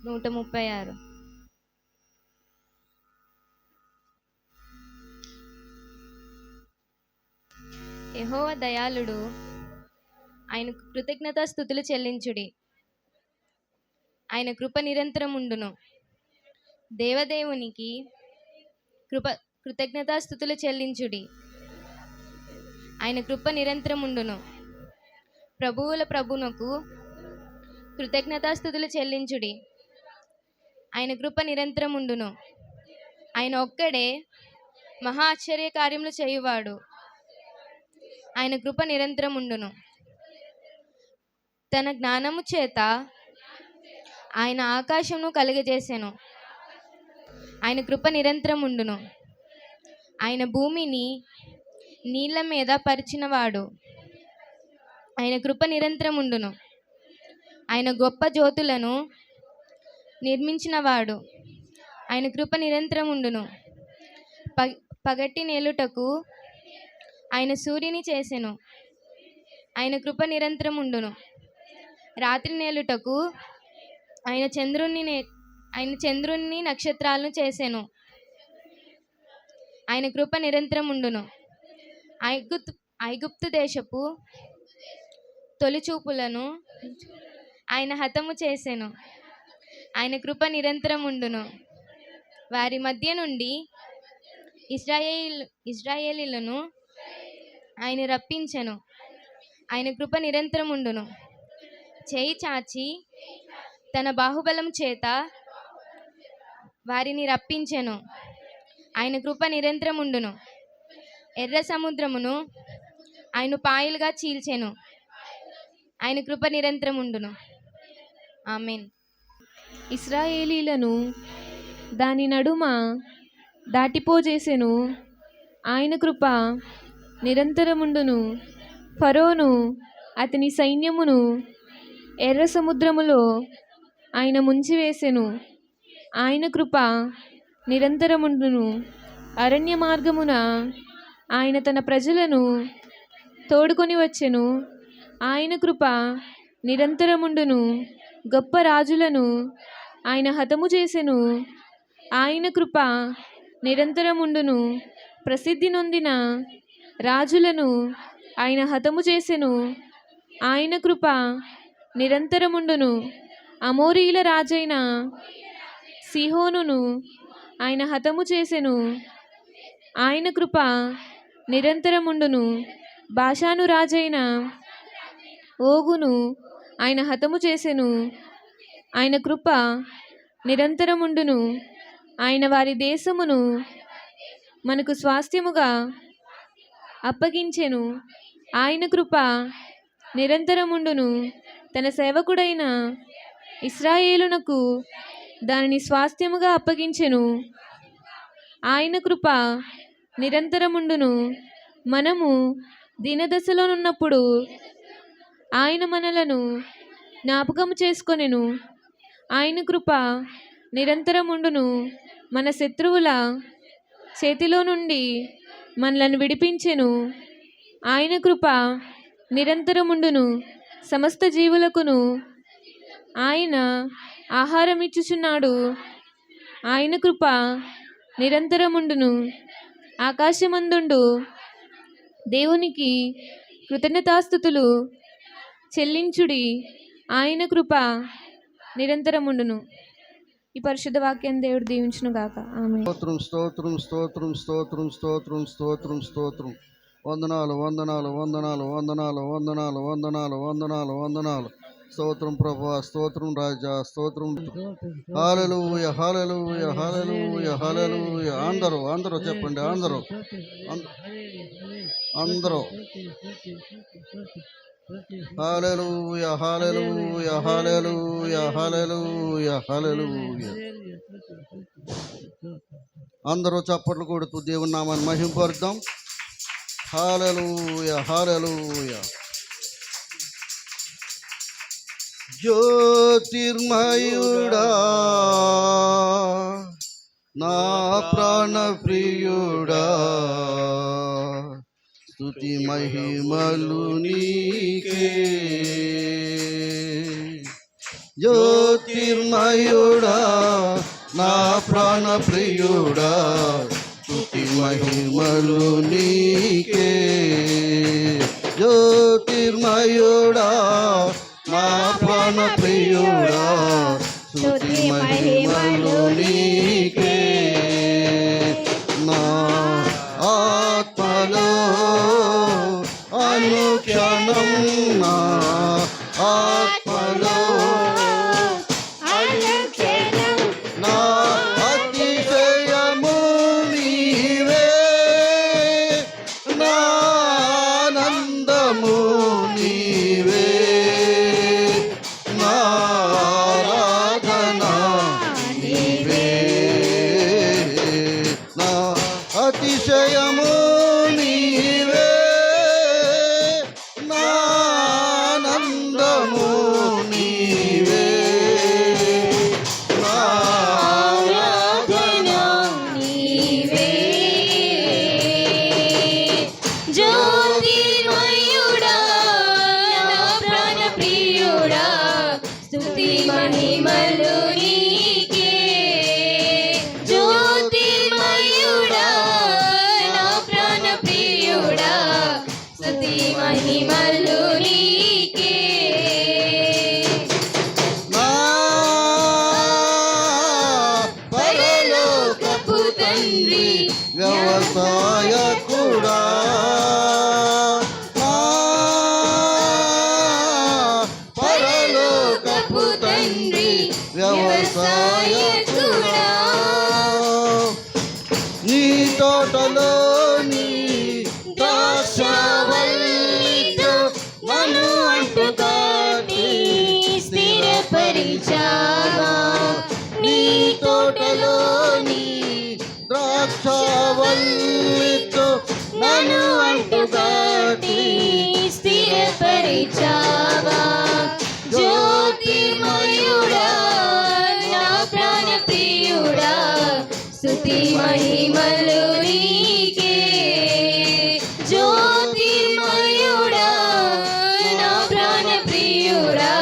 136. యెహోవా దయాళుడు, ఆయనకు కృతజ్ఞతాస్తుతులు చెల్లించుడి. ఆయన కృప నిరంతరం ఉండును. దేవదేవునికి కృతజ్ఞతాస్తుతులు చెల్లించుడి. ఆయన కృప నిరంతరం ఉండును. ప్రభువుల ప్రభునకు కృతజ్ఞతాస్తుతులు చెల్లించుడి. ఆయన కృప నిరంతరం ఉండును. ఆయన ఒక్కడే మహా ఆశ్చర్య కార్యములు చేయువాడు. ఆయన కృప నిరంతరం ఉండును. తన జ్ఞానము చేత ఆయన ఆకాశమును కలుగజేసెను. ఆయన కృప నిరంతరం ఉండును. ఆయన భూమిని నీళ్ల మీద పరిచినవాడు. ఆయన కృప నిరంతరం ఉండును. ఆయన గొప్ప జ్యోతులను నిర్మించినవాడు. ఆయన కృప నిరంతరం ఉండును. పగటి నేలుటకు ఆయన సూర్యుని చేసెను. ఆయన కృప నిరంతరం ఉండును. రాత్రి నేలుటకు ఆయన చంద్రుణ్ణి నక్షత్రాలను చేసెను. ఆయన కృప నిరంతరం ఉండును. ఐగుప్తు దేశపు తొలిచూపులను ఆయన హతము చేసెను. ఆయన కృప నిరంతరం ఉండును. వారి మధ్య నుండి ఇశ్రాయేలీలను ఆయన రప్పించెను. ఆయన కృప నిరంతరం ఉండును. చేయి చాచి తన బాహుబలం చేత వారిని రప్పించెను. ఆయన కృప నిరంతరం ఉండును. ఎర్ర సముద్రమును ఆయన పాయలుగా చీల్చెను. ఆయన కృప నిరంతరం ఉండును. ఆమేన్. ఇశ్రాయేలీలను దాని నడుమ దాటిపోజేసెను. ఆయన కృప నిరంతరముండును. ఫరోను అతని సైన్యమును ఎర్ర సముద్రములో ఆయన ముంచివేసెను. ఆయన కృప నిరంతరముండును. అరణ్య మార్గమున ఆయన తన ప్రజలను తోడుకొని వచ్చెను. ఆయన కృప నిరంతరముండును. గొప్ప రాజులను ఆయన హతము చేసెను. ఆయన కృప నిరంతరముండును. ప్రసిద్ధి నొందిన రాజులను ఆయన హతము చేసెను. ఆయన కృప నిరంతరముండును. అమోరీల రాజైన సీహోనును ఆయన హతము చేసెను. ఆయన కృప నిరంతరముండును. బాషాను రాజైన ఓగును ఆయన హతము చేసెను. ఆయన కృప నిరంతరముండును. ఆయన వారి దేశమును మనకు స్వాస్థ్యముగా అప్పగించెను. ఆయన కృప నిరంతరముండును. తన సేవకుడైన ఇశ్రాయేలునకు దానిని స్వాస్థ్యముగా అప్పగించెను. ఆయన కృప నిరంతరముండును. మనము దీనదశలోనున్నప్పుడు ఆయన మనలను జ్ఞాపకము చేసుకొనెను. ఆయన కృప నిరంతరముండును. మన శత్రువుల చేతిలో నుండి మనలను విడిపించెను. ఆయన కృప నిరంతరముండును. సమస్త జీవులకును ఆయన ఆహారం ఇచ్చుచున్నాడు. ఆయన కృప నిరంతరముండును. ఆకాశమందుండు దేవునికి కృతజ్ఞతాస్తుతులు చెల్లించుడి. ఆయన కృప నిరంతరముండును. ఈ పరిశుద్ధ వాక్యాన్ని దేవుడు దీవించును గాక. ఆమేన్. స్తోత్రం స్తోత్రం స్తోత్రం స్తోత్రం స్తోత్రం స్తోత్రం స్తోత్రం. వందనాలు వందనాలు వందనాలు వందనాలు వందనాలు వందనాలు వందనాలు వందనాలు. స్తోత్రం ప్రభువా, స్తోత్రం రాజా, స్తోత్రం. హల్లెలూయా హల్లెలూయా హల్లెలూయా హల్లెలూయా. అందరూ అందరూ చెప్పండి. అందరూ అందరూ హల్లెలూయా హల్లెలూయా హల్లెలూయా హల్లెలూయా హల్లెలూయా. అందరూ చప్పట్లు కొడుతూ దేవుని నామాన్ని మహింపరుద్దాం. హల్లెలూయా హల్లెలూయా. జ్యోతిర్మయుడా నా ప్రాణ ప్రియుడా, స్తుతి మహిమలు నీకే. జ్యోతిర్మయుడా జ్యోతిర్మయుడా నా ప్రాణ ప్రియుడా స్తుతి మహిమలు నీకే జ్యోతిర్మయుడా నా ప్రాణ ప్రియుడా స్తుతి మహిమలు నీకే నా ఆత్మలో అనుక్షణం నా ఆత్మలో నా అతిశయము నీవే నా ఆనందము నీవే నా ఆరాధన నీవే నా అతిశయము నీవే నా ఆనందము నీవే నా ఆరాధన నీవే జ్యోతిర్మయుడా నా ప్రాణ ప్రియుడా స్తుతి మహిమలు నీకే జ్యోతిర్మయుడా నా ప్రాణ ప్రియుడా స్తుతి మహిమలు నీకే నా పరలోకపు తండ్రి వ్యవసాయకుడా నా పరలోకపు తండ్రి వ్యవసాయకుడా నీ తోటలోని ద్రాక్షవల్లితో నన్ను అంటుకట్టి స్థిరపరిచావా నీ తోటలోని ద్రాక్షవల్లితో నన్ను అంటుకట్టి స్థిరపరిచావా జ్యోతిర్మయుడా నా ప్రాణ ప్రియుడా స్తుతి మహిమలు నీకే జ్యోతిర్మయుడా నా ప్రాణ ప్రియుడా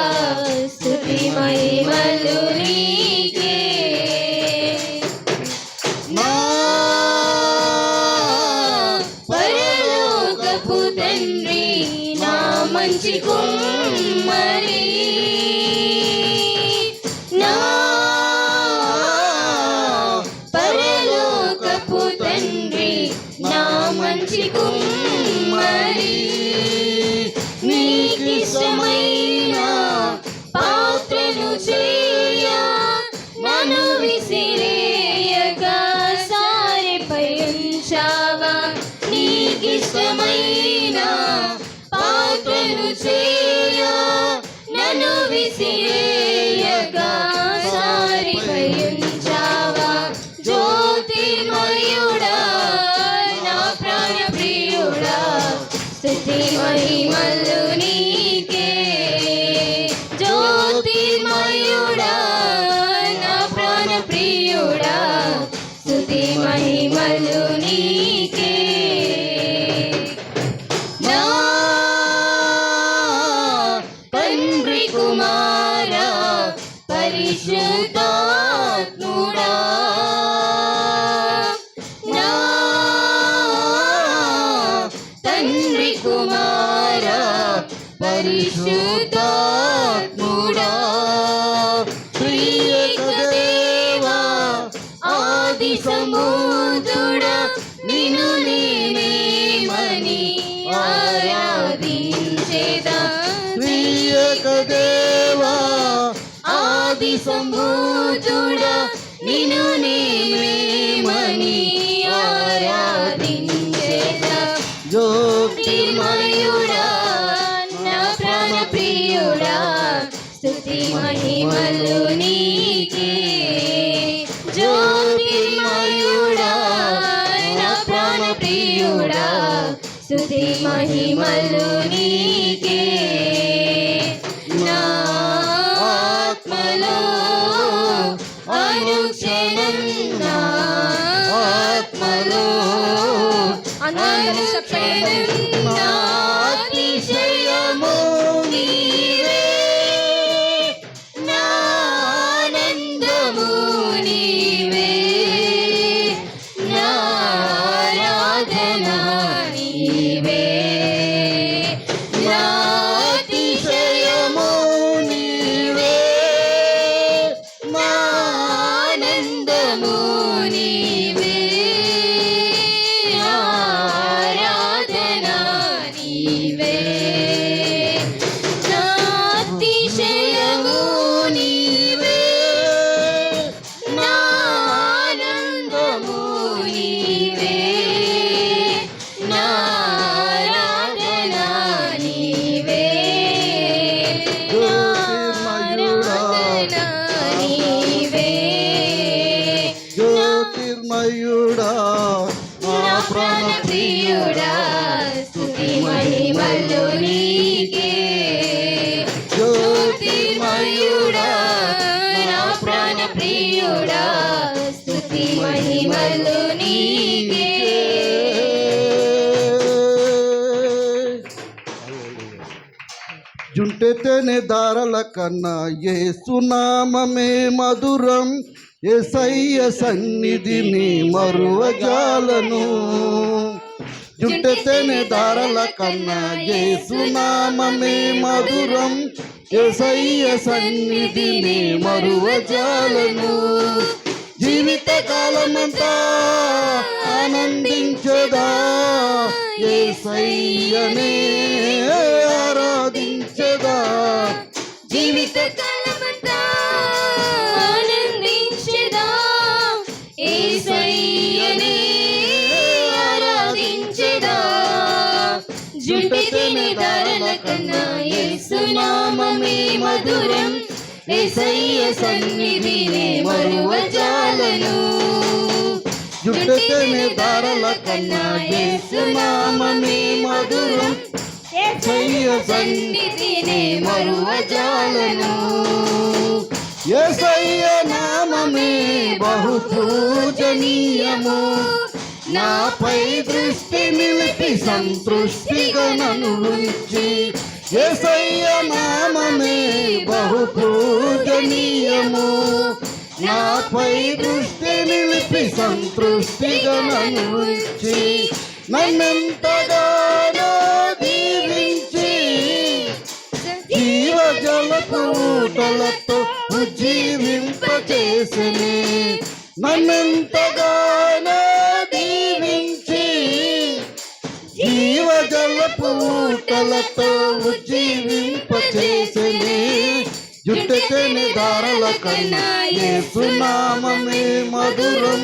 స్తుతి మహిమలు నీకే నా పరలోకపు తండ్రి నా మంచి కుమ్మరి నా పరలోకపు తండ్రి నా మంచి కుమ్మరి నీకిష్టమైన పాత్రను చేయ నన్ను విసిరేయగా సారెపై ఉంచావా నీకిష్టమైన పాత్రను చేయ నన్ను విసిరేయగా సారెపై ఉంచావా జ్యోతిర్మయుడా నా ప్రాణ ప్రియుడా స్తుతి మహిమలు నీకే జ్యోతిర్మయుడా నా ప్రాణ ప్రియుడా స్తుతి మహిమలు నీకే నా తండ్రి కుమారా పరిశుద్ధాత్ముడా నా తండ్రి కుమారా పరిశుద్ధాత్ముడా త్రియేక దేవా ఆది సముద్రుడా నిన్ను నేనేమని ఆరాధించేదా త్రియేక దేవా ఆది సముద్రుడా నిన్ను నేనేమని ఆరాధించేదా జ్యోతిర్మయుడా నా ప్రాణ ప్రియుడా స్తుతి మహిమలు నీకే జ్యోతిర్మయుడా నా ప్రాణ ప్రియుడా స్తుతి మహిమలు నీకే నా ఆత్మలో అనుక్షణం నా ఆత్మలో అనుక్షణం నా అతిశయము నీవే నా జ్యోతిర్మయుడా నా ప్రాణ ప్రియుడా స్తుతి మహిమలు నీకే జ్యోతిర్మయుడా నా ప్రాణ ప్రియుడా స్తుతి మహిమలు నీకే జుంటెతేనే దారల కన్నా యేసునామమే మధురం యేసయ్య సన్నిధిని మరువజాలను జుంటెతేనే దారల కన్నా యేసునామమే మధురం యేసయ్య సన్నిధిని మరువజాలను జీవిత కాలమంతా ఆనందించదా యేసయ్యనే ఆరాధించదా జీవిత కాలమంతా ఆనందించెదా యేసయ్యనే ఆరాధించెదా జుంటితేనే దారల కన్నా యేసునామమే మధురం యేసయ్య సన్నిధినే మరువజాలను జుట్టెతేనే దారల కన్నా యేసునామమే మధురం యేసయ్య సన్నిధినే మరువజాలను యేసయ్య నామమే బహు పూజనీయము నాపై దృష్టి నిలిపి సంతృష్టిగా నన్ను ఉంచి యేసయ్య నామమే బహు పూజనీయము నాపై దృష్టి నిలిపి సంతృష్టిగా నన్ను ఉంచి నన్నెంతగానో దీవించి జీవజలపు ఊటలతో ఉజ్జీవింపచేసెనే నన్నెంతగానో దీవించి జీవజలపు ఊటలతో ఉజ్జీవింపచేసెనే జుట్టెతేనే దారల కన్నా యేసునామమే మధురం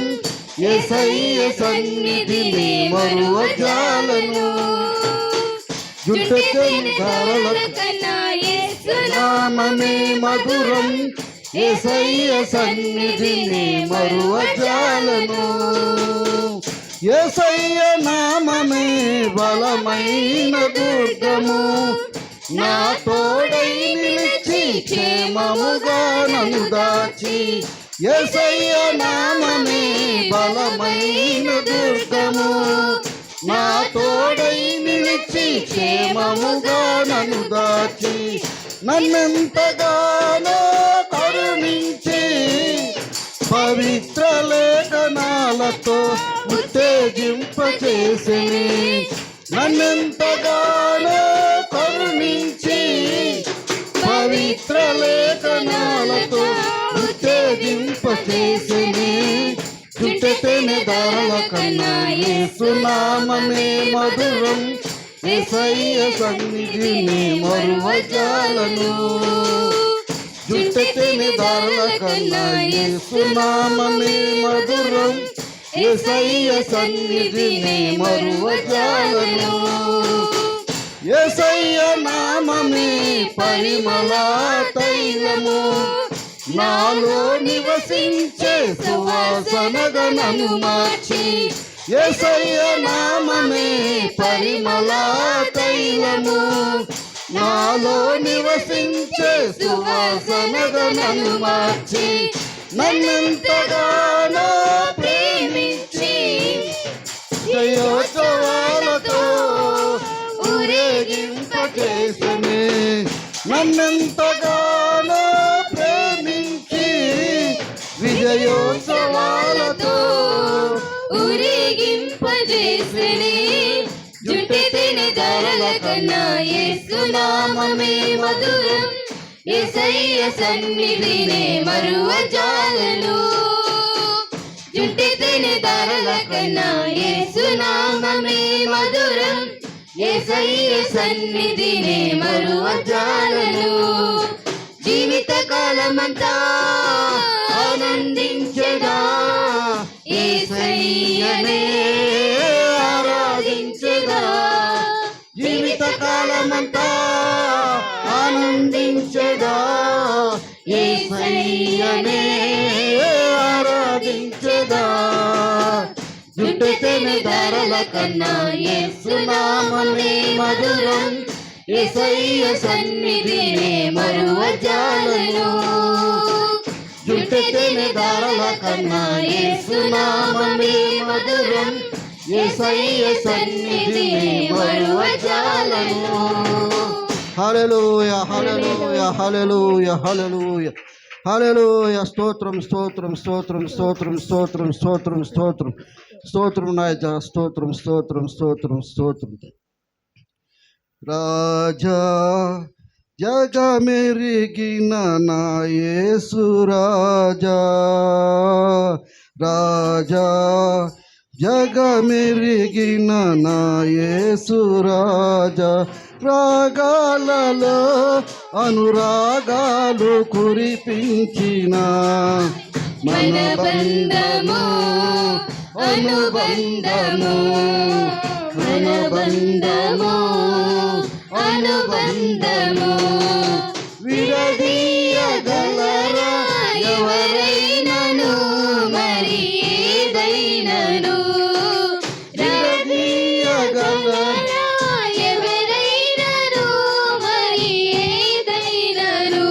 యేసయ్య సన్నిధిని మరువజాలను జుట్టెతేనే దారల కన్నా నామమే మధురం యేసయ్య సన్నిధిని మరువజాలను యేసయ్య నామమే బలమైన దుర్గము నా తోడై నిలిచి క్షేమముగా నన్ను దాచి యేసయ్య నామమే బలమైన దుర్గము నా తోడై నిలిచి క్షేమముగా నన్ను దాచి నన్నెంతగానో కరుణించి పవిత్ర లేఖనాలతో ఉత్తేజింపచేసిని నన్నెంతగానో కరుణించి పవిత్ర లేఖనాలతో ఉత్తేజింపచేసిని జుట్టెతేనే దారల కన్నా యేసునామమే మధురం యేసయ్య సన్నిధిని మరువజాలను జుట్టెతేనే దారల కన్నా యేసునామమే మధురం యేసయ్య సన్నిధిని మరువజాలను యేసయ్య నామమే పరిమళ తైలము నాలో నివసించే సువాసనగా నన్ను మార్చి యేసయ్య నామమే పరిమళ తైలము నాలో నివసించే సువాసనగా నన్ను మార్చి నన్నెంతగానో ప్రేమించి జయోత్సవాలతో ఊరేగింపచేసెనే నన్నెంతగానో ప్రేమించి విజయోత్సవాలతో ఊరేగింపజేసెనే జుంటెతేనే దారల కన్నా యేసునామమే మధురం యేసయ్య సన్నిధినే మరువజాలను జుంటెతేనే దారల కన్నా యేసునామమే మధురం యేసయ్య సన్నిధినే మరువజాలను జీవిత కాలమంతా ఆనందించదా యేసయ్యనే ఆరాధించదా జీవిత కాలమంతా ఆనందించదా యేసయ్యనే ఆరాధించదా తేనె ధారల కన్నా యేసు నామమే మధురం యేసయ్య సన్నిధినే మరువజాలను జుంటె తేనె ధారల కన్నా యేసు నామమే మధురం యేసయ్య సన్నిధినే మరువజాలను. హల్లెలూయా హల్లెలూయా హల్లెలూయా హల్లెలూయా హల్లెలూయా. స్తోత్రం స్తోత్రం స్తోత్రం స్తోత్రం స్తోత్రం స్తోత్రం స్తోత్రం స్తోత్రం నాయక స్తోత్రం స్తోత్రం స్తోత్రం స్తోత్రం. రాజా జగమెరిగిన నా యేసు రాజా రాజా జగమెరిగిన నా యేసు రాజా రాగాలలో అనురాగాలు కురిపించిన మన బంధము అనుబంధము మన బంధము అనుబంధము విడదీయగలరా ఎవరైనను మరి ఏదైనను విడదీయగలరా ఎవరైనను మరి ఏదైనను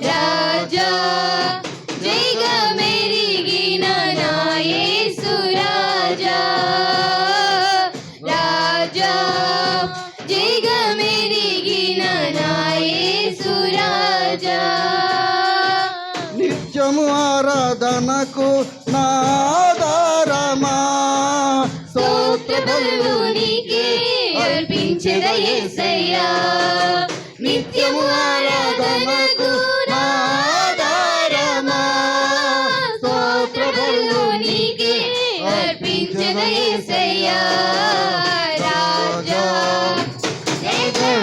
రాజా జైగా మెరిగిన నా యేసు రాజా రాజా జైగా మెరిగిన నా యేసు రాజా నిత్యము ఆరాధనకు నాదారమా స్తోత్ర బలులు నీకే అర్పించెద యేసయ్యా నిత్యము ఆరాధనకు నాదారమా స్తోత్ర బలులు నీకే అర్పించెద యేసయ్యా రాజా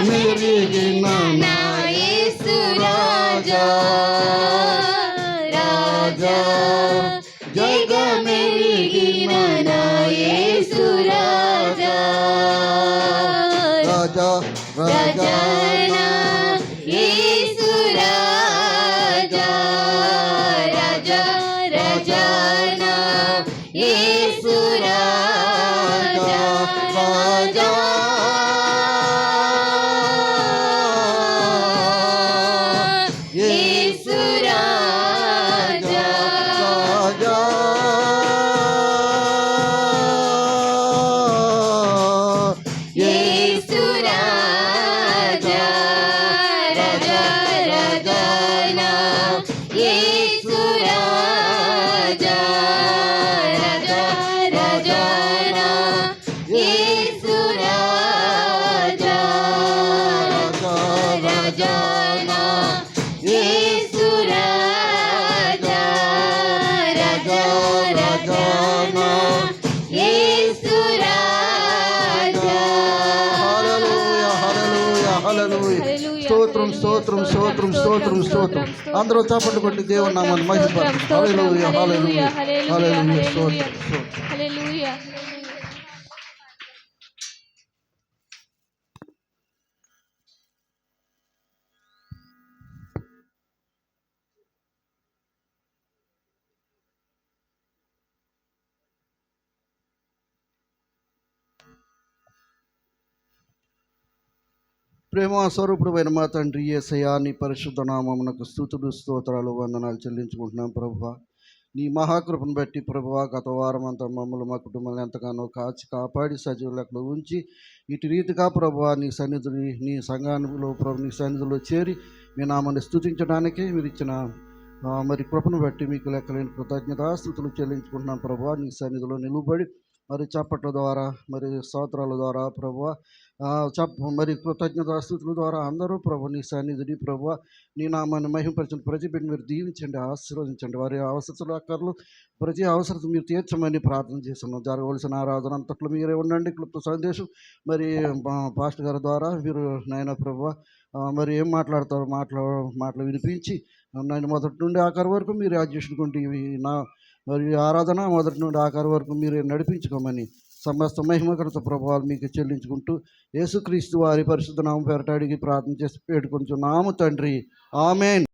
మెరిగిన నా యేసు రాజా రాజా జగ మెరిగిన నా యేసు రాజా రాజా రాజా రాజా యేసు రాజా రాజా రాజా యేసు రాజా రాజా యేసు రాజా రాజా యేసు రాజా రాజా రాజా యేసు రాజా రాజా రాజా యేసు రాజా రాజా యేసు రాజా రాజా రాజా యేసు రాజా హల్లెలూయా హల్లెలూయా హల్లెలూయా. స్తోత్రం స్తోత్రం స్తోత్రం స్తోత్రం స్తోత్రం. అందరూ చప్పట్లు కొట్టి దేవుని నామాన్ని మహిమపరచండి. హల్లెలూయా హల్లెలూయా హల్లెలూయా స్తోత్రం స్తోత్రం. హల్లెలూయా. ప్రేమ స్వరూపుడైన మా తండ్రి యేసయ్యా నీ పరిశుద్ధ నామమునకు స్తుతులు స్తోత్రాలు వందనాలు చెల్లించుకుంటున్నాం ప్రభువా. నీ మహాకృపను బట్టి ప్రభువా గత వారం అంతా మమ్మల్ని మా కుటుంబాన్ని ఎంతగానో కాచి కాపాడి సజీవులకు ఉంచి ఇటు రీతిగా ప్రభువా నీ సన్నిధిని నీ సంఘానిలో ప్రభు నీ సన్నిధిలో చేరి మీ నామాన్ని స్తుతించడానికి మీరు ఇచ్చిన మరి కృపను బట్టి మీకు లెక్కలేని కృతజ్ఞతాస్తుతులు చెల్లించుకుంటున్నాం ప్రభువా. నీ సన్నిధిలో నిలువబడి మరి చప్పట్ల ద్వారా మరి స్తోత్రాల ద్వారా ప్రభువా మరి కృతజ్ఞతాస్తుతుల ద్వారా అందరూ ప్రభు నీ సన్నిధిని ప్రభువా నీ నామాన్ని మహిమపరిచిన ప్రతి బిడ్డని మీరు దీవించండి, ఆశీర్వదించండి. వారి అవసరాలు అక్కర్లు ప్రతి అవసరం మీరు తీర్చమని ప్రార్థన చేస్తున్నాం. జరగవలసిన ఆరాధన అంతట్లో మీరే ఉండండి. క్లుప్త సందేశం మరి పాస్టర్ గారి ద్వారా మీరు నాయన ప్రభువా మరి ఏం మాట్లాడతారో మాటలు వినిపించి నన్ను మొదటి నుండి ఆఖరి వరకు మీరు అధ్యక్షుడుకుంటే నా మరి ఆరాధన మొదటి నుండి ఆఖరి వరకు మీరు నడిపించుకోమని సమస్త మహిమకరత ప్రభావాలు మీకు చెల్లించుకుంటూ యేసుక్రీస్తు వారి పరిశుద్ధ నామం పేరట అడిగి ప్రార్థన చేసి వేడుకొంచున్నాము తండ్రి. ఆమేన్.